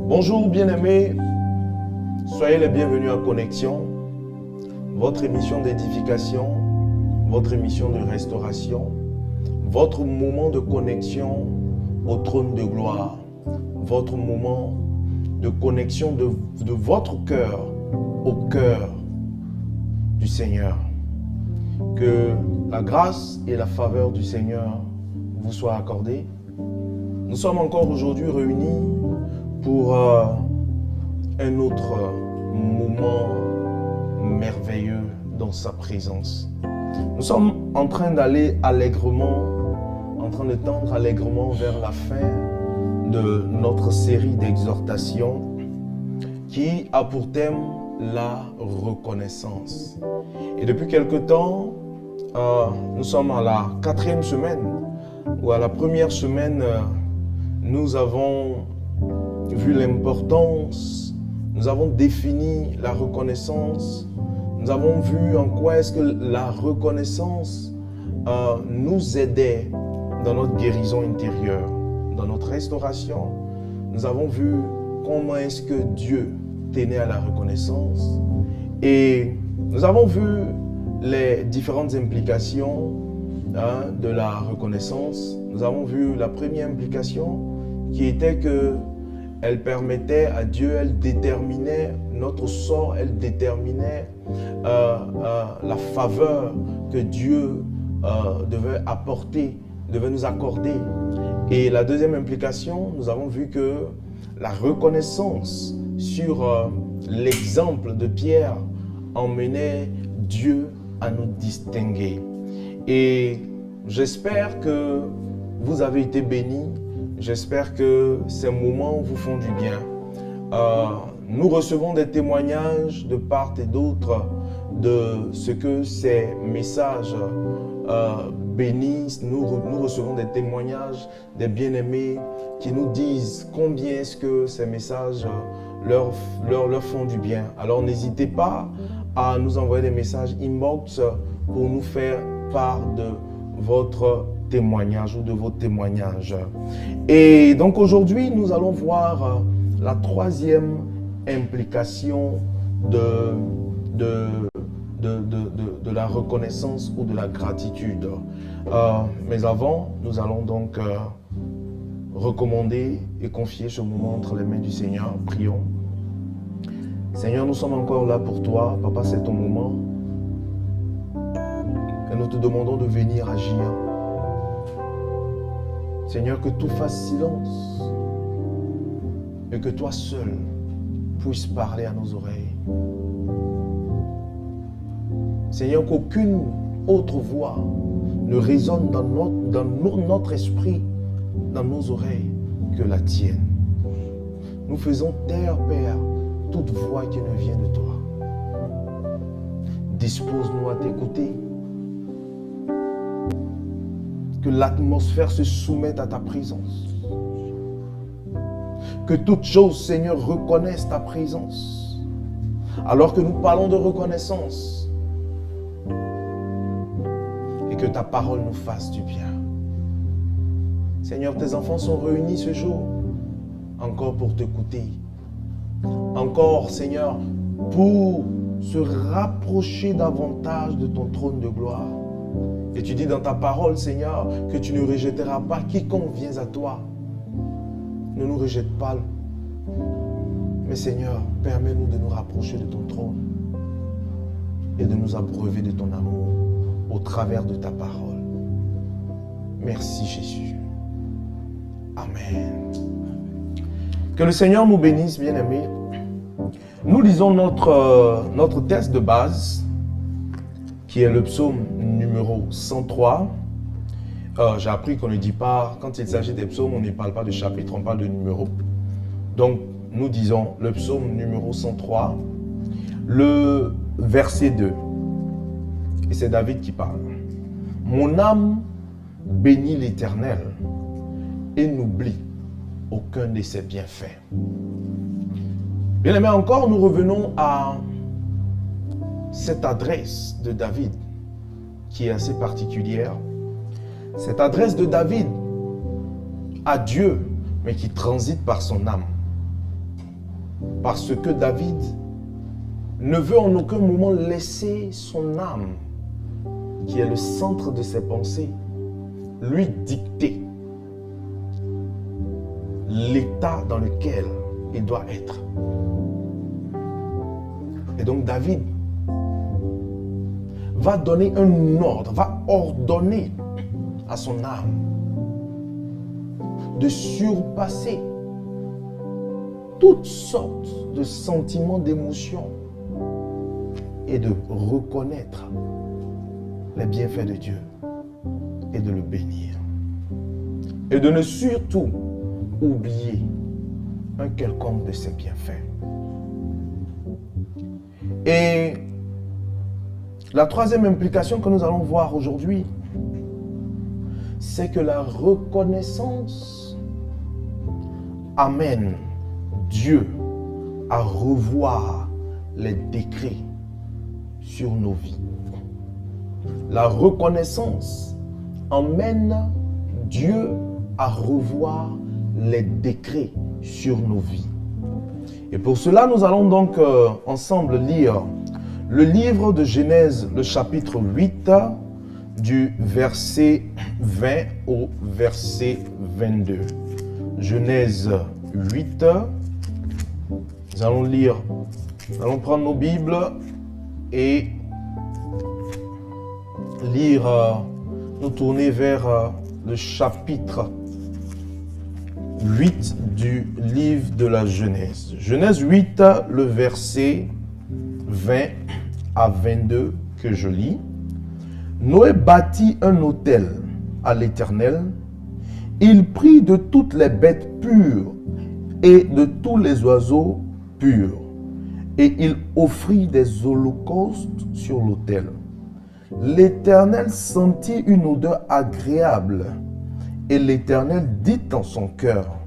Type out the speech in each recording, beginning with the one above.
Bonjour bien-aimés, soyez les bienvenus à Connexion, votre émission d'édification, votre émission de restauration, votre moment de connexion au trône de gloire, votre moment de connexion de votre cœur au cœur du Seigneur. Que la grâce et la faveur du Seigneur vous soient accordées. Nous sommes encore aujourd'hui réunis pour un autre moment merveilleux dans sa présence. Nous sommes en train d'aller allègrement, en train de tendre allègrement vers la fin de notre série d'exhortations qui a pour thème la reconnaissance. Et depuis quelque temps, nous sommes à la 4e semaine, ou à la première semaine, nous avons vu l'importance, nous avons défini la reconnaissance, nous avons vu en quoi est-ce que la reconnaissance nous aidait dans notre guérison intérieure, dans notre restauration. Nous avons vu comment est-ce que Dieu tenait à la reconnaissance et nous avons vu les différentes implications de la reconnaissance. Nous avons vu la première implication qui était que elle permettait à Dieu, elle déterminait notre sort, elle déterminait la faveur que Dieu devait apporter, devait nous accorder. Et la deuxième implication, nous avons vu que la reconnaissance sur l'exemple de Pierre emmenait Dieu à nous distinguer. Et j'espère que vous avez été bénis. J'espère que ces moments vous font du bien. Nous recevons des témoignages de part et d'autre de ce que ces messages bénissent. Nous recevons des témoignages des bien-aimés qui nous disent combien est-ce que ces messages leur font du bien. Alors n'hésitez pas à nous envoyer des messages inbox pour nous faire part de votre témoignage ou de vos témoignages. Et donc aujourd'hui, nous allons voir la troisième implication de la reconnaissance ou de la gratitude. Mais avant, nous allons donc recommander et confier ce moment entre les mains du Seigneur. Prions. Seigneur, nous sommes encore là pour toi. Papa, c'est ton moment. Et nous te demandons de venir agir. Seigneur, que tout fasse silence et que toi seul puisses parler à nos oreilles. Seigneur, qu'aucune autre voix ne résonne dans notre esprit, dans nos oreilles, que la tienne. Nous faisons taire, Père, toute voix qui ne vient de toi. Dispose-nous à t'écouter. Que l'atmosphère se soumette à ta présence. Que toute chose, Seigneur, reconnaisse ta présence. Alors que nous parlons de reconnaissance, et que ta parole nous fasse du bien. Seigneur, tes enfants sont réunis ce jour, encore pour t'écouter. Encore, Seigneur, pour se rapprocher davantage de ton trône de gloire. Et tu dis dans ta parole, Seigneur, que tu ne rejetteras pas quiconque vient à toi. Ne nous rejette pas. Mais Seigneur, permets-nous de nous rapprocher de ton trône et de nous abreuver de ton amour au travers de ta parole. Merci Jésus. Amen. Que le Seigneur nous bénisse, bien-aimés. Nous lisons notre texte de base, qui est le psaume numéro 103. J'ai appris qu'on ne dit pas, quand il s'agit des psaumes, on ne parle pas de chapitre, on parle de numéro. Donc, nous disons le psaume numéro 103, le verset 2. Et c'est David qui parle. Mon âme bénit l'Éternel et n'oublie aucun de ses bienfaits. Bien aimé, encore nous revenons à cette adresse de David qui est assez particulière. Cette adresse de David à Dieu, mais qui transite par son âme. Parce que David ne veut en aucun moment laisser son âme, qui est le centre de ses pensées, lui dicter l'état dans lequel il doit être. Et donc David va donner un ordre, va ordonner à son âme de surpasser toutes sortes de sentiments, d'émotions et de reconnaître les bienfaits de Dieu et de le bénir. Et de ne surtout oublier un quelconque de ses bienfaits. Et la troisième implication que nous allons voir aujourd'hui, c'est que la reconnaissance amène Dieu à revoir les décrets sur nos vies. La reconnaissance emmène Dieu à revoir les décrets sur nos vies. Et pour cela, nous allons donc ensemble lire le livre de Genèse, le chapitre 8, du verset 20 au verset 22. Genèse 8, nous allons lire, nous allons prendre nos Bibles et lire, nous tourner vers le chapitre 8 du livre de la Genèse. Genèse 8, le verset 20 à 22 que je lis. Noé bâtit un autel à l'Éternel. Il prit de toutes les bêtes pures et de tous les oiseaux purs, et il offrit des holocaustes sur l'autel. L'Éternel sentit une odeur agréable, et l'Éternel dit en son cœur: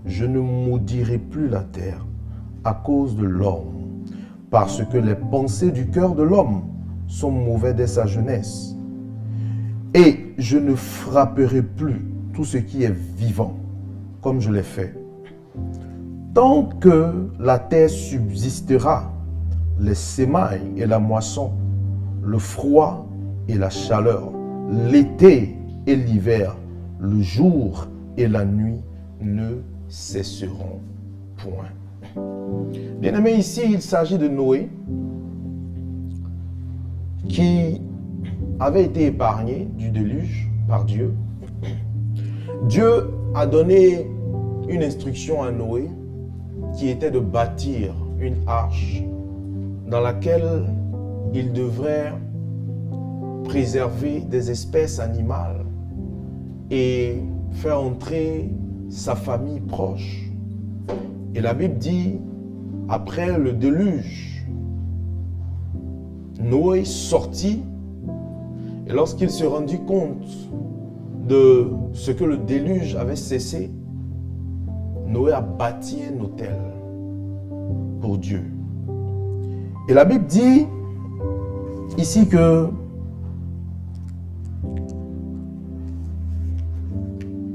je ne maudirai plus la terre à cause de l'homme, parce que les pensées du cœur de l'homme sont mauvaises dès sa jeunesse. Et je ne frapperai plus tout ce qui est vivant, comme je l'ai fait. Tant que la terre subsistera, les semailles et la moisson, le froid et la chaleur, l'été et l'hiver, le jour et la nuit ne cesseront point. Bien-aimé, ici, il s'agit de Noé qui avait été épargné du déluge par Dieu. Dieu a donné une instruction à Noé qui était de bâtir une arche dans laquelle il devrait préserver des espèces animales et faire entrer sa famille proche. Et la Bible dit, après le déluge, Noé sortit, et lorsqu'il se rendit compte de ce que le déluge avait cessé, Noé a bâti un autel pour Dieu. Et la Bible dit ici que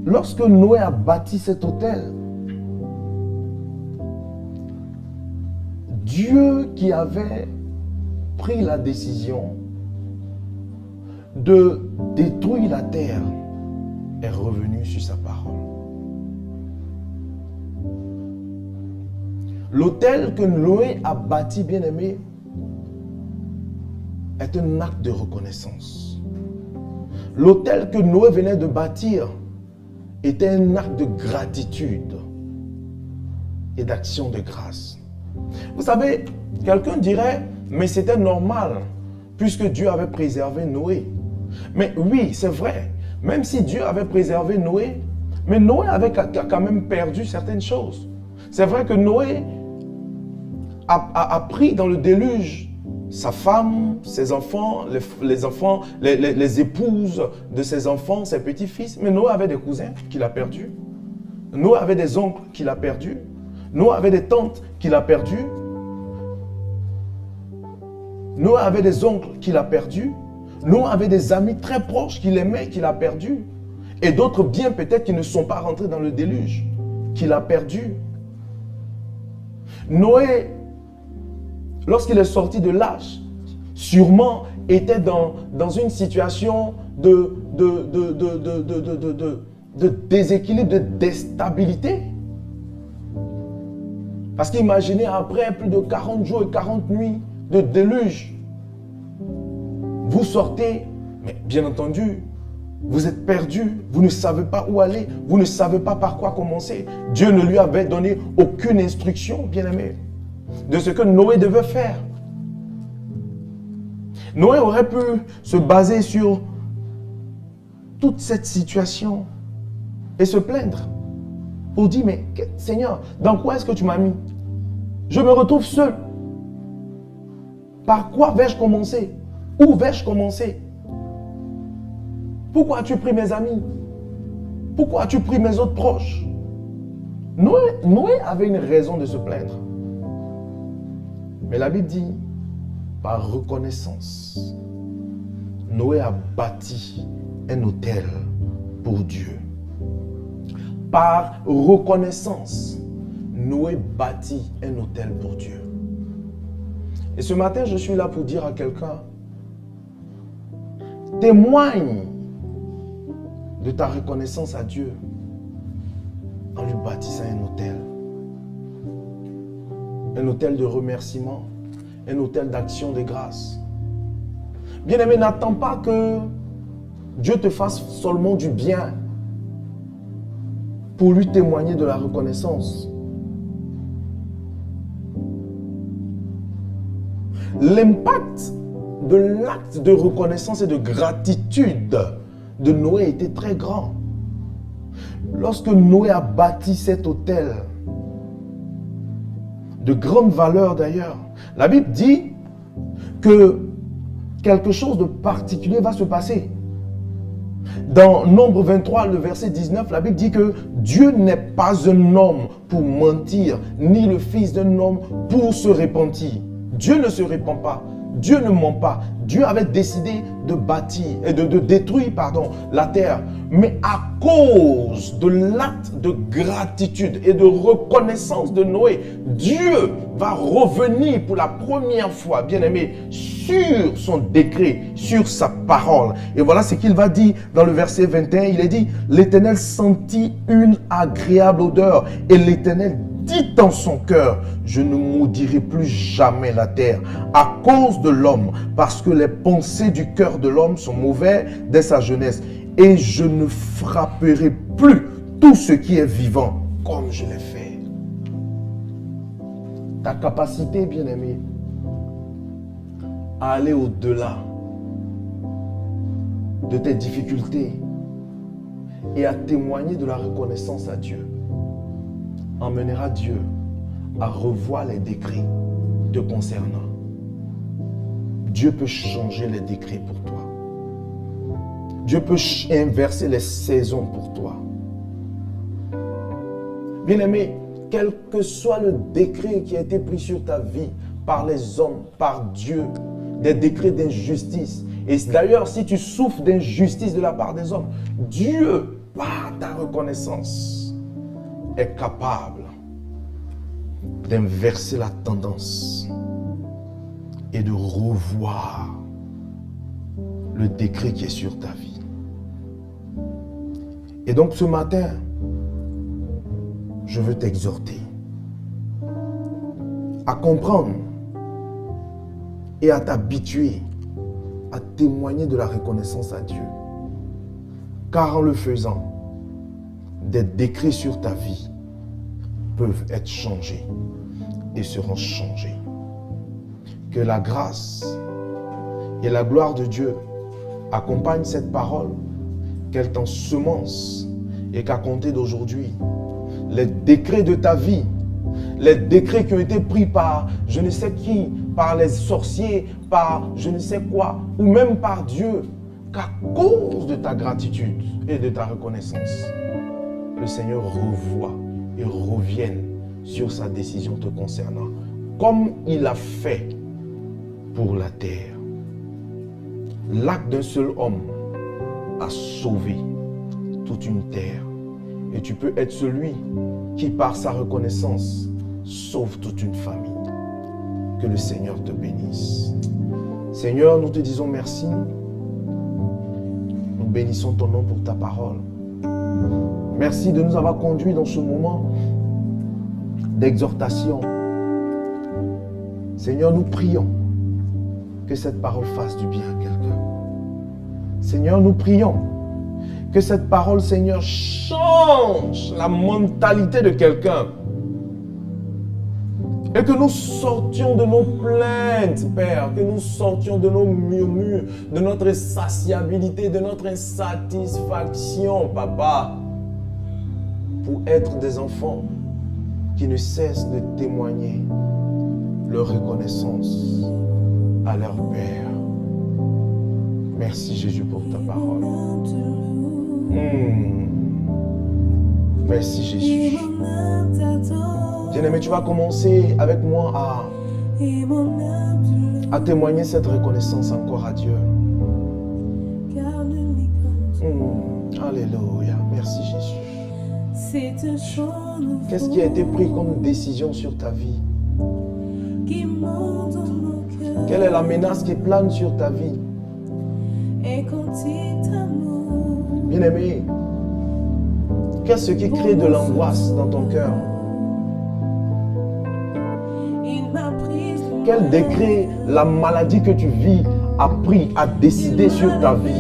lorsque Noé a bâti cet autel, Dieu qui avait pris la décision de détruire la terre est revenu sur sa parole. L'autel que Noé a bâti, bien-aimé, est un acte de reconnaissance. L'autel que Noé venait de bâtir était un acte de gratitude et d'action de grâce. Vous savez, quelqu'un dirait, mais c'était normal, puisque Dieu avait préservé Noé. Mais oui, c'est vrai, même si Dieu avait préservé Noé, mais Noé avait quand même perdu certaines choses. C'est vrai que Noé a pris dans le déluge sa femme, ses enfants, les épouses de ses enfants, ses petits-fils. Mais Noé avait des cousins qu'il a perdus. Noé avait des oncles qu'il a perdus. Noé avait des tantes qu'il a perdues. Noé avait des oncles qu'il a perdus. Noé avait des amis très proches qu'il aimait, qu'il a perdus. Et d'autres biens peut-être qui ne sont pas rentrés dans le déluge, qu'il a perdus. Noé, lorsqu'il est sorti de l'arche, sûrement était dans une situation de déséquilibre, de déstabilité. Parce qu'imaginez après plus de 40 jours et 40 nuits de déluge, vous sortez, mais bien entendu, vous êtes perdu, vous ne savez pas où aller, vous ne savez pas par quoi commencer. Dieu ne lui avait donné aucune instruction, bien-aimé, de ce que Noé devait faire. Noé aurait pu se baser sur toute cette situation et se plaindre pour dire, mais Seigneur, dans quoi est-ce que tu m'as mis? Je me retrouve seul. Par quoi vais-je commencer? Où vais-je commencer? Pourquoi as-tu pris mes amis? Pourquoi as-tu pris mes autres proches? Noé avait une raison de se plaindre. Mais la Bible dit, par reconnaissance, Noé a bâti un autel pour Dieu. Par reconnaissance, Noé bâtit un autel pour Dieu. Et ce matin, je suis là pour dire à quelqu'un, témoigne de ta reconnaissance à Dieu en lui bâtissant un autel. Un autel de remerciement, un autel d'action de grâce. Bien-aimé, n'attends pas que Dieu te fasse seulement du bien pour lui témoigner de la reconnaissance. L'impact de l'acte de reconnaissance et de gratitude de Noé était très grand. Lorsque Noé a bâti cet autel, de grande valeur d'ailleurs, la Bible dit que quelque chose de particulier va se passer. Dans Nombre 23, le verset 19, la Bible dit que Dieu n'est pas un homme pour mentir, ni le fils d'un homme pour se repentir. Dieu ne se repent pas. Dieu ne ment pas. Dieu avait décidé de bâtir et de détruire la terre. Mais à cause de l'acte de gratitude et de reconnaissance de Noé, Dieu va revenir pour la première fois, bien-aimé, sur son décret, sur sa parole. Et voilà ce qu'il va dire dans le verset 21. Il est dit, l'Éternel sentit une agréable odeur et l'Éternel dit en son cœur, je ne maudirai plus jamais la terre à cause de l'homme, parce que les pensées du cœur de l'homme sont mauvaises dès sa jeunesse, et je ne frapperai plus tout ce qui est vivant comme je l'ai fait. Ta capacité, bien-aimé, à aller au-delà de tes difficultés et à témoigner de la reconnaissance à Dieu emmènera Dieu à revoir les décrets te concernant. Dieu peut changer les décrets pour toi. Dieu peut inverser les saisons pour toi. Bien-aimé, quel que soit le décret qui a été pris sur ta vie par les hommes, par Dieu, des décrets d'injustice. Et d'ailleurs, si tu souffres d'injustice de la part des hommes, Dieu, par ta reconnaissance, est capable d'inverser la tendance et de revoir le décret qui est sur ta vie. Et donc ce matin, je veux t'exhorter à comprendre et à t'habituer à témoigner de la reconnaissance à Dieu. Car en le faisant, des décrets sur ta vie peuvent être changés et seront changés. Que la grâce et la gloire de Dieu accompagnent cette parole, qu'elle t'ensemence et qu'à compter d'aujourd'hui, les décrets de ta vie, les décrets qui ont été pris par je ne sais qui, par les sorciers, par je ne sais quoi, ou même par Dieu, qu'à cause de ta gratitude et de ta reconnaissance, le Seigneur revoie et revienne sur sa décision te concernant, comme il a fait pour la terre. L'acte d'un seul homme a sauvé toute une terre. Et tu peux être celui qui, par sa reconnaissance, sauve toute une famille. Que le Seigneur te bénisse. Seigneur, nous te disons merci. Nous bénissons ton nom pour ta parole. Merci de nous avoir conduits dans ce moment d'exhortation. Seigneur, nous prions que cette parole fasse du bien à quelqu'un. Seigneur, nous prions que cette parole, Seigneur, change la mentalité de quelqu'un. Et que nous sortions de nos plaintes, Père, que nous sortions de nos murmures, de notre insatiabilité, de notre insatisfaction, Papa, pour être des enfants qui ne cessent de témoigner leur reconnaissance à leur Père. Merci Jésus pour ta parole. Merci Jésus. Bien-aimé, tu vas commencer avec moi à témoigner cette reconnaissance encore à Dieu. Alléluia. Merci Jésus. Qu'est-ce qui a été pris comme décision sur ta vie? Quelle est la menace qui plane sur ta vie? Bien-aimé, qu'est-ce qui crée de l'angoisse dans ton cœur? Quel décret la maladie que tu vis a pris, a décidé sur ta vie?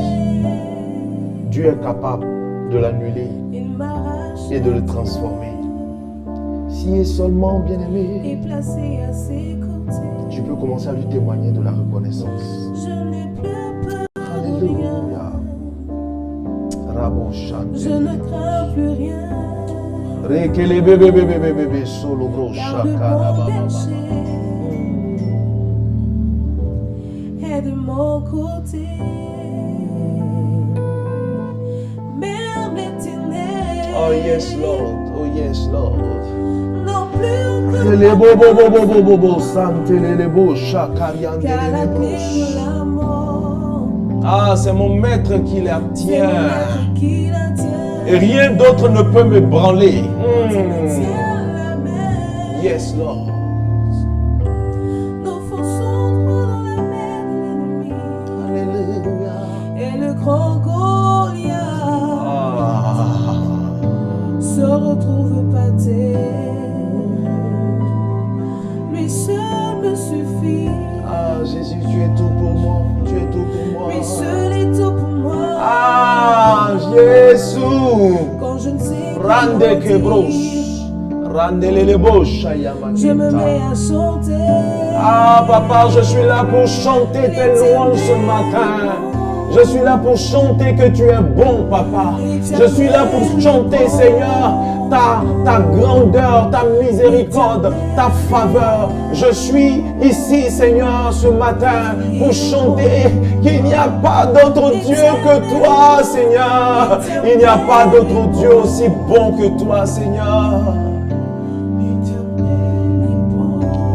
Dieu est capable de l'annuler et de le transformer. Si et seulement, bien-aimé, tu peux commencer à lui témoigner de la reconnaissance. Alléluia. Je ne crains plus rien. Car le péché est de mon côté. Même les ténèbres. Oh yes, Lord. Oh yes, Lord. Non plus Car la clé de la mort. ah, c'est mon maître qui la C'est tient. mon maître qui la tient. Et rien d'autre ne peut me branler. Tiens la main. Yes, Lord. Nous fonçons droit dans la mer de l'ennemi. Alléluia. Et le grand Goliath se retrouve par terre. Lui seul me suffit. Ah, Jésus, tu es tout pour moi. Tu es tout pour moi. Lui seul est tout pour moi. Ah, Jésus. Quand je ne sais Rande plus que broche. Rande les bouches. je me mets à chanter. Ah, papa, je suis là pour chanter tes louanges ce matin. Je suis là pour chanter que tu es bon, papa. Je suis là pour chanter, Seigneur, ta ta grandeur, ta miséricorde, ta faveur. Je suis ici, Seigneur, ce matin pour chanter qu'il n'y a pas d'autre Dieu que toi, Seigneur. Il n'y a pas d'autre Dieu aussi bon que toi, Seigneur.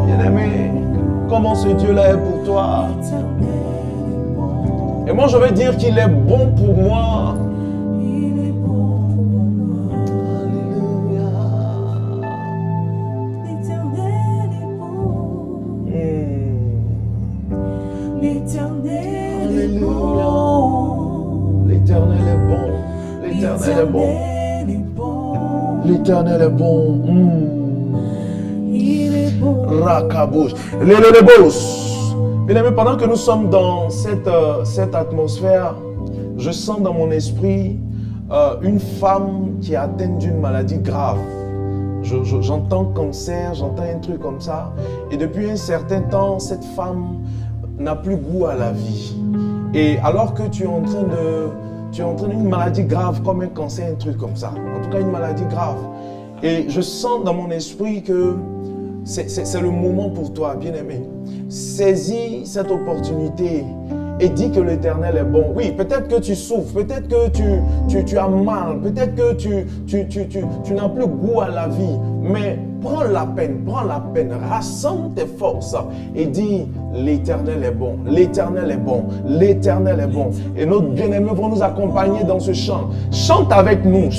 Bien-aimé, comment ce Dieu-là est pour toi? Et moi, je vais dire qu'il est bon pour moi. L'Éternel est bon. L'Éternel est bon. L'Éternel est bon. Rakabouche. Bien-aimé, pendant que nous sommes dans cette atmosphère, je sens dans mon esprit une femme qui est atteinte d'une maladie grave. J'entends cancer, j'entends un truc comme ça. Et depuis un certain temps, cette femme n'a plus goût à la vie. Et alors que tu es en train d'une maladie grave comme un cancer, un truc comme ça. En tout cas, une maladie grave. Et je sens dans mon esprit que c'est le moment pour toi, bien-aimé. Saisis cette opportunité et dis que l'Éternel est bon. Oui, peut-être que tu souffres, peut-être que tu as mal, peut-être que tu n'as plus goût à la vie, mais prends la peine, rassemble tes forces et dis l'Éternel est bon, l'Éternel est bon, l'Éternel est bon. Et nos bien-aimés vont nous accompagner dans ce chant. Chante avec nous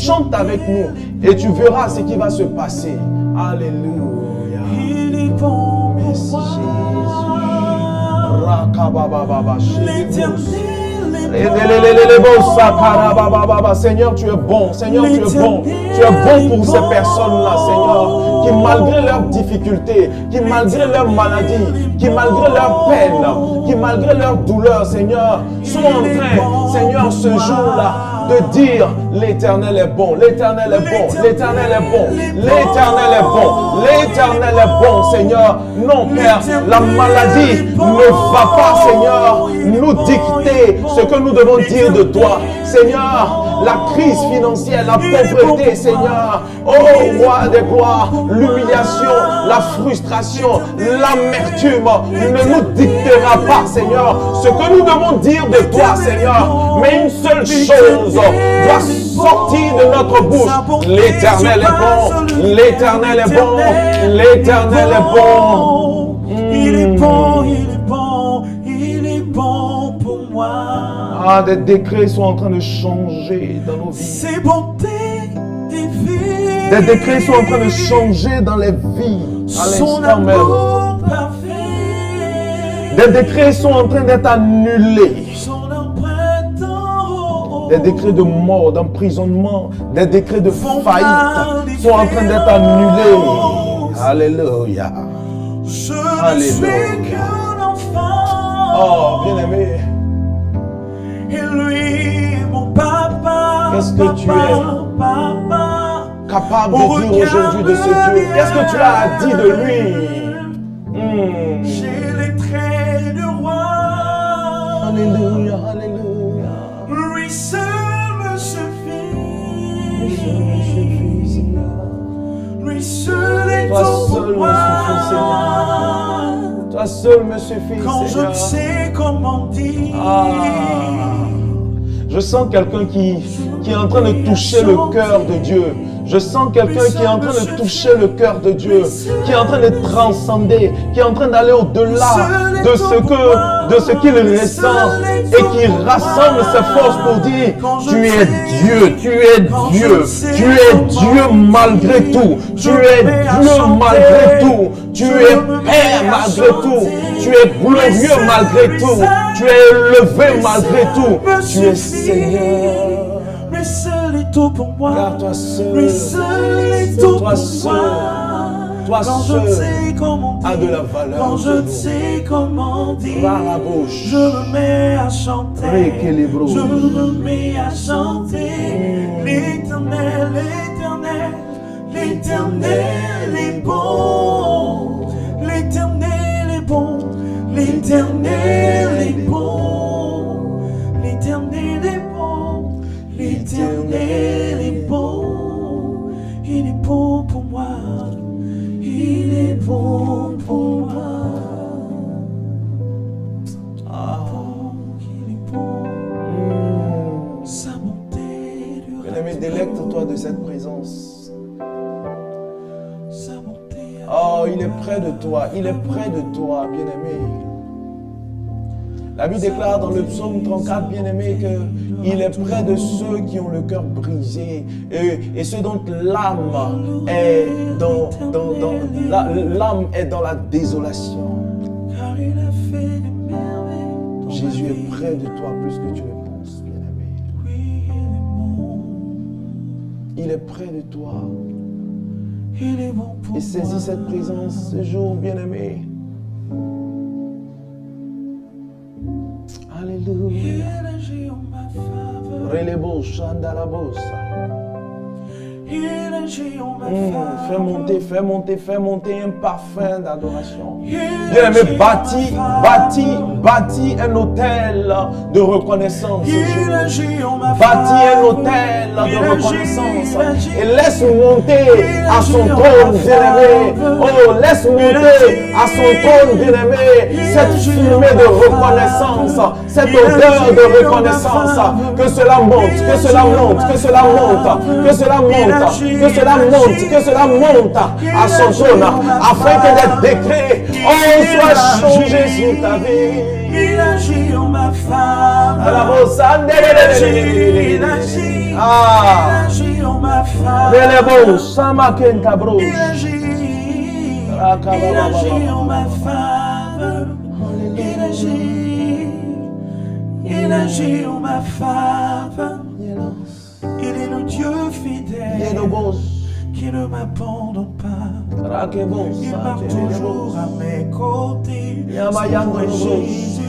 et tu verras ce qui va se passer. Alléluia. Il est bon. Merci Jésus. Seigneur, tu es bon. Seigneur, tu es bon. Tu es bon pour ces personnes-là, Seigneur, qui malgré leurs difficultés, qui malgré leurs maladies, qui malgré leurs peines, qui malgré leurs douleurs, Seigneur, sont en train, Seigneur, ce jour-là, de dire l'Éternel est bon, l'Éternel est bon, l'Éternel est bon, l'Éternel est bon, l'Éternel est bon, Seigneur. Non, Père, la maladie ne va pas, Seigneur, nous dicter ce que nous devons dire de toi. Seigneur, la crise financière, la pauvreté, Seigneur, oh roi des gloires, l'humiliation, la frustration, l'amertume ne nous dictera pas, Seigneur, ce que nous devons dire de toi, Seigneur. Mais une seule chose doit sortir de notre bouche. L'Éternel est bon, l'Éternel est bon, l'Éternel est bon. Il est bon, il est bon, il est bon pour moi. Ah, des décrets sont en train de changer dans nos vies. Ses bontés divines. Des décrets sont en train de changer dans les vies à l'instant même. Des décrets sont en train d'être annulés. Des décrets de mort, d'emprisonnement, des décrets de faillite sont en train d'être annulés. Alléluia. Alléluia. Oh, bien-aimé. Et lui, mon papa. Qu'est-ce que tu es capable de dire aujourd'hui de ce Dieu? Qu'est-ce que tu as dit de lui? J'ai les traits du roi. Alléluia, alléluia. Lui seul me suffit. Lui seul est Toi tout seul pour me moi. suffis, Seigneur. Toi seul me suffit, Quand Seigneur. je ne sais comment dire. Je sens quelqu'un qui est en train de toucher le cœur de Dieu. Je sens quelqu'un qui est en train de toucher le cœur de Dieu, qui est en train de transcender, qui est en train d'aller au-delà de ce qu'il ressent et qui rassemble ses forces pour dire tu es Dieu, tu es Dieu, tu es Dieu malgré tout, tu es Dieu malgré tout, tu es Père malgré tout, tu es glorieux malgré tout, tu es élevé malgré tout, tu es Seigneur. Lui seul est tout pour moi. Car toi seul, Lui seul est tout toi pour seul, moi. toi Quand je seul ne sais comment dire, a de la valeur. quand je ne sais comment dire, Par la bouche. je me mets à chanter. Rééquilibre. Je me mets à chanter. L'Éternel, l'Éternel, l'Éternel est bon. L'Éternel est bon. L'Éternel est bon. L'Éternel est bon. L'Éternel est bon. Il est bon. bon pour moi. Il est bon pour moi. Il est bon. Sa bonté durera. Bien-aimé, délecte-toi de cette présence. Sa bonté. Oh, il est près de toi. Il est près de toi, bien-aimé. La Bible déclare dans le psaume 34, bien-aimé, qu'il est près de ceux qui ont le cœur brisé et ceux dont l'âme est l'âme est dans la désolation. Car il a fait des merveilles. Jésus est près de toi plus que tu le penses, bien-aimé. Oui, il est bon. Il est près de toi. Il est bon pour Et moi. saisis cette présence ce jour, bien-aimé. Alléluia. Il agit en ma faveur. Relebo Shandalabosa. Il agit en ma faveur. Fais monter un parfum d'adoration. Il Bien-aimé, agit en ma bâtis un hôtel de reconnaissance. Il agit en ma Bâtis un faveur. hôtel de Il agit, reconnaissance. il agit. Et laisse monter à son trône, bien-aimé. Oh, laisse monter à son trône, bien-aimé, cette fumée de reconnaissance, cette odeur de reconnaissance. Que cela monte, que cela monte, que cela monte, que cela monte, que cela monte, que cela monte à son trône, afin que des décrets, oh, soient changés sur ta vie. Il agit en ma À la faveur. bossa, Il agit. ah, Il agit en ma faveur. Relebo Samaken Kabros. Il agit en ma faveur. Il agit en ma faveur. Il est le Dieu fidèle qui ne m'abandonne pas. Il marche toujours à mes côtés. Mon Jésus,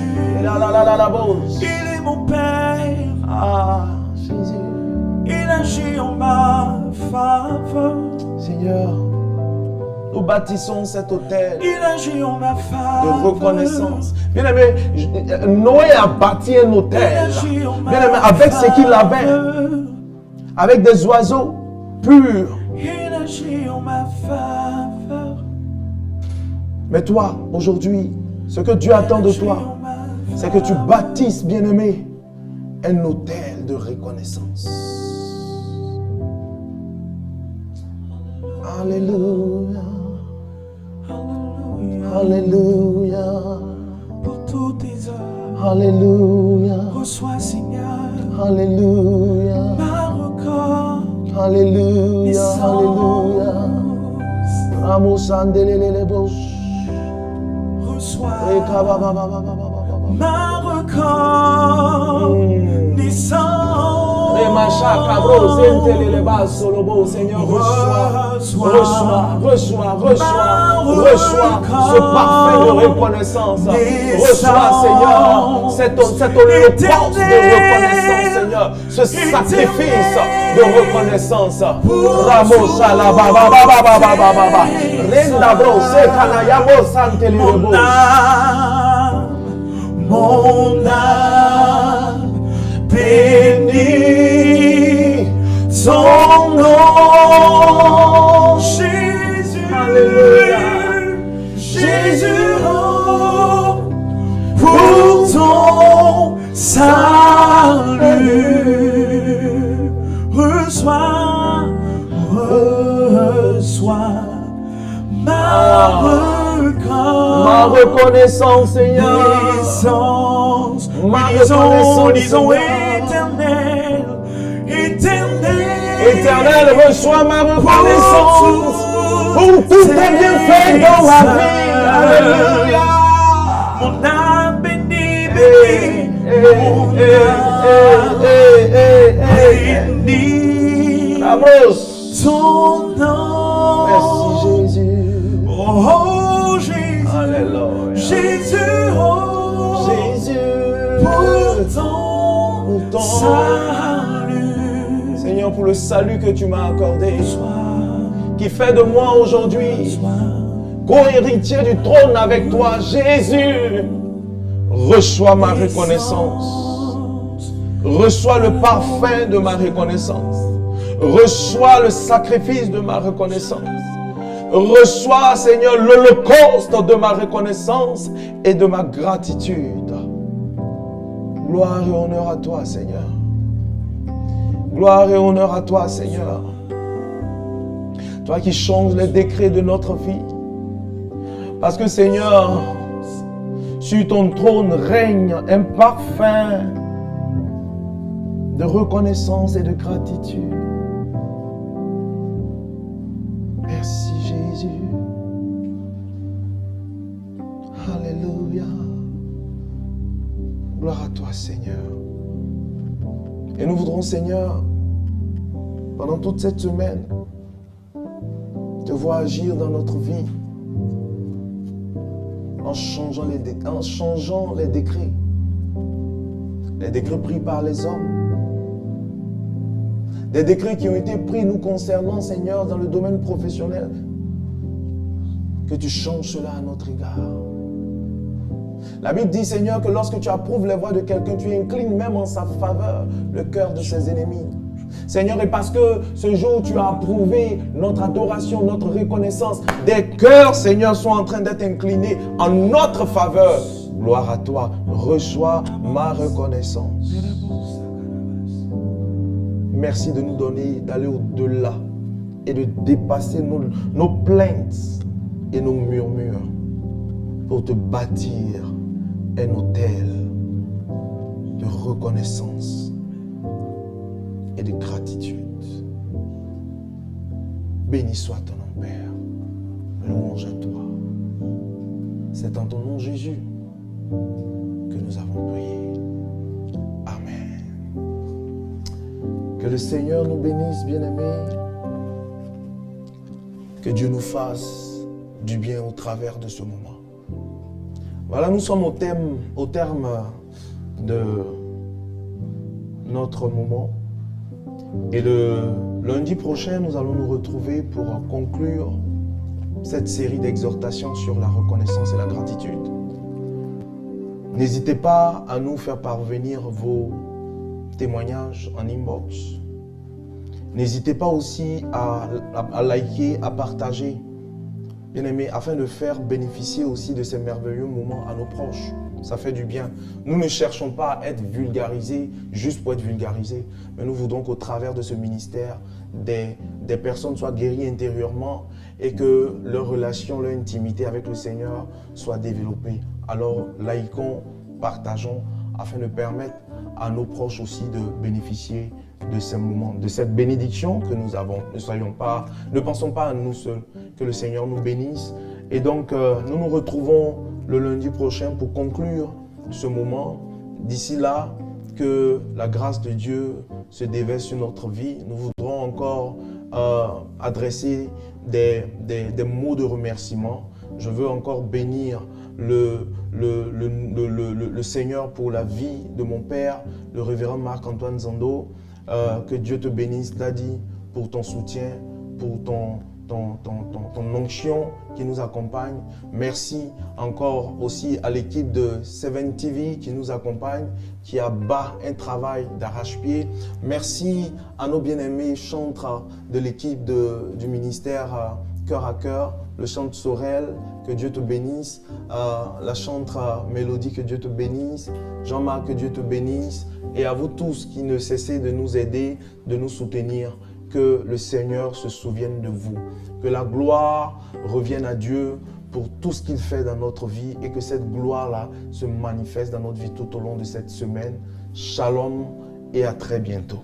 il est mon Père. Ah, Jésus. Il agit en ma faveur. Seigneur, nous bâtissons cet hôtel Il agit en ma faveur. de reconnaissance. Bien-aimé, Noé a bâti un hôtel. Bien-aimé, avec ce qu'il avait, avec des oiseaux purs. Il agit en ma faveur. Mais toi, aujourd'hui, ce que Dieu attend de toi, c'est que tu bâtisses, bien-aimé, un hôtel de reconnaissance. Alléluia. Alléluia. Pour toutes tes œuvres, Alléluia. reçois, Seigneur, Alléluia. ma record. Alléluia. Alléluia. Ramos andelele bos. Reçois Rekabababababababa. ma record. Seigneur, reçois ce parfum de reconnaissance. Reçois, Seigneur, cette holocauste de reconnaissance, Seigneur, ce sacrifice de reconnaissance. Ramos alabababababababa. Renda bro, sekanayamo santelebo. Mon âme bénit son nom, Jésus. Alléluia. Jésus, oh, pour ton salut. Reçois ma reconnaissance, Seigneur. Ma reconnaissance, disons Seigneur. Éternel, reçois ma reconnaissance pour tout tes bienfaits dans ma vie. Alléluia. Mon âme bénit, bénit ton nom. Merci Jésus. Oh Jésus, Alléluia. Jésus, oh Jésus, pour ton salut. Seigneur, pour le salut que tu m'as accordé, qui fait de moi aujourd'hui co-héritier du trône avec toi, Jésus, reçois ma reconnaissance. Reçois le parfum de ma reconnaissance. Reçois le sacrifice de ma reconnaissance. Reçois, Seigneur, l'holocauste de ma reconnaissance et de ma gratitude. Gloire et honneur à toi, Seigneur. Gloire et honneur à toi, Seigneur. Toi qui changes les décrets de notre vie. Parce que, Seigneur, sur ton trône règne un parfum de reconnaissance et de gratitude. Merci, Jésus. Alléluia. Gloire à toi, Seigneur. Et nous voudrons, Seigneur, pendant toute cette semaine, te voir agir dans notre vie en changeant les décrets pris par les hommes, des décrets qui ont été pris nous concernant, Seigneur, dans le domaine professionnel, que tu changes cela à notre égard. La Bible dit, Seigneur, que lorsque tu approuves les voies de quelqu'un, tu inclines même en sa faveur le cœur de ses ennemis. Seigneur, et parce que ce jour tu as approuvé notre adoration, notre reconnaissance, des cœurs, Seigneur, sont en train d'être inclinés en notre faveur. Gloire à toi, reçois ma reconnaissance. Merci de nous donner, d'aller au-delà et de dépasser nos plaintes et nos murmures pour te bâtir un autel de reconnaissance et de gratitude. Béni soit ton nom, Père. Louange à toi. C'est en ton nom, Jésus, que nous avons prié. Amen. Que le Seigneur nous bénisse, bien-aimés. Que Dieu nous fasse du bien au travers de ce moment. Voilà, nous sommes au terme de notre moment. Et le lundi prochain, nous allons nous retrouver pour conclure cette série d'exhortations sur la reconnaissance et la gratitude. N'hésitez pas à nous faire parvenir vos témoignages en inbox. N'hésitez pas aussi à liker, à partager, bien aimé, afin de faire bénéficier aussi de ces merveilleux moments à nos proches. Ça fait du bien. Nous ne cherchons pas à être vulgarisés juste pour être vulgarisés, mais nous voudrons qu'au travers de ce ministère, des personnes soient guéries intérieurement et que leur relation, leur intimité avec le Seigneur soit développée. Alors, likons, partageons, afin de permettre à nos proches aussi de bénéficier de ces moments, de cette bénédiction que nous avons. Ne pensons pas à nous seuls, que le Seigneur nous bénisse. Et donc, nous nous retrouvons le lundi prochain pour conclure ce moment. D'ici là, que la grâce de Dieu se déverse sur notre vie. Nous voudrons encore adresser des mots de remerciement. Je veux encore bénir le Seigneur pour la vie de mon père, le révérend Marc-Antoine Zando. Que Dieu te bénisse, Daddy, pour ton soutien, pour ton onction qui nous accompagne. Merci encore aussi à l'équipe de 7 TV qui nous accompagne, qui abat un travail d'arrache-pied. Merci à nos bien-aimés chantres de l'équipe du ministère Cœur à Cœur, le chante Sorel, que Dieu te bénisse, la chantre Mélodie, que Dieu te bénisse, Jean-Marc, que Dieu te bénisse, et à vous tous qui ne cessez de nous aider, de nous soutenir. Que le Seigneur se souvienne de vous. Que la gloire revienne à Dieu pour tout ce qu'il fait dans notre vie et que cette gloire-là se manifeste dans notre vie tout au long de cette semaine. Shalom et à très bientôt.